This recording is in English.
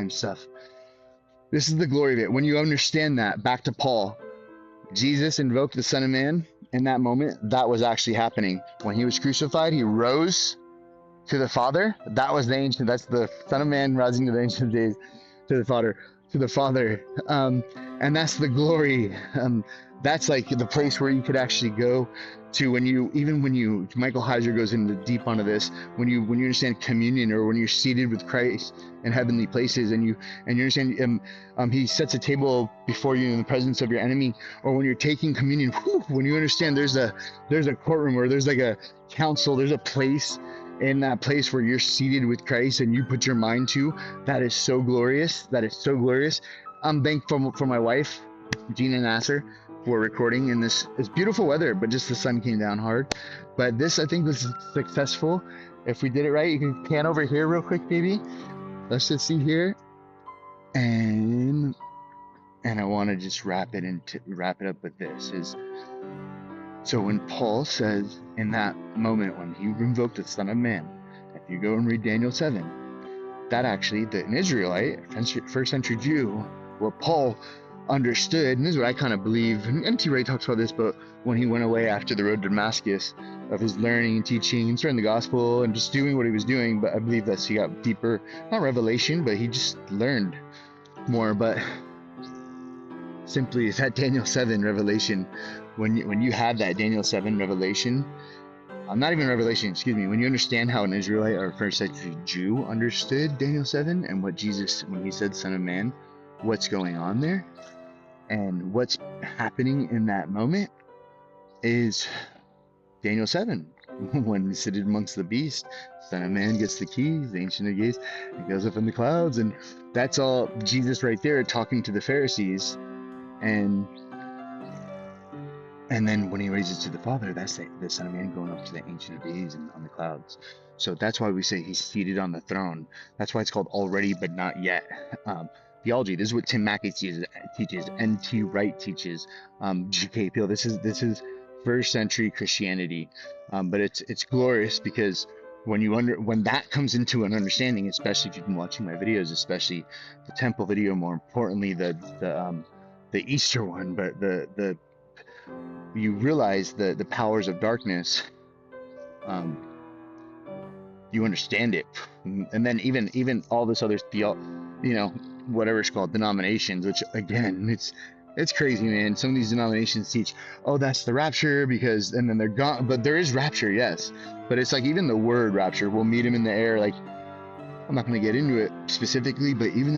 end-time stuff. This is the glory of it. When you understand that, back to Paul, Jesus invoked the Son of Man in that moment. That was actually happening. When he was crucified, he rose to the Father. That was the ancient, that's the Son of Man rising to the Ancient of Days, to the Father. And that's the glory. That's like the place where you could actually go to when you, Michael Heiser goes into deep onto this, when you understand communion, or when you're seated with Christ in heavenly places, and you understand, he sets a table before you in the presence of your enemy, or when you're taking communion, when you understand there's a courtroom, or there's like a council, there's a place in that place where you're seated with Christ and you put your mind to, that is so glorious. That is so glorious. I'm thankful for my wife, Gina Nasser, for recording in this beautiful weather, but just the sun came down hard. But this, I think, was successful. If we did it right, you can pan over here real quick, baby. Let's just see here. And I want to just wrap it up with this. So when Paul says in that moment when he invoked the Son of Man, if you go and read Daniel 7, that actually, an Israelite, first century Jew, what Paul understood, and this is what I kind of believe, and N.T. Wright talks about this, but when he went away after the road to Damascus, of his learning and teaching and spreading the gospel and just doing what he was doing, but I believe that he got deeper, not revelation, but he just learned more. But simply that Daniel 7 revelation, when you have that Daniel 7 revelation, not even revelation, excuse me, when you understand how an Israelite or first century Jew understood Daniel 7 and what Jesus, when he said Son of Man, what's going on there and what's happening in that moment is Daniel 7. When he's seated amongst the beast, Son of Man gets the keys, the Ancient of Days, he goes up in the clouds, and that's all Jesus right there talking to the Pharisees. And then when he raises to the Father, that's the Son of Man going up to the Ancient of Days and on the clouds. So that's why we say he's seated on the throne. That's why it's called already but not yet. Theology. This is what Tim Mackey teaches. N.T. Wright teaches. G.K. Peele. This is first century Christianity. But it's glorious because when that comes into an understanding, especially if you've been watching my videos, especially the temple video, more importantly the Easter one, but you realize the powers of darkness, you understand it. And then even all this other whatever it's called, denominations, which again, it's crazy, man. Some of these denominations teach, oh, that's the rapture, and then they're gone. But there is rapture, yes, but it's like even the word rapture, we'll meet him in the air. Like, I'm not going to get into it specifically, but even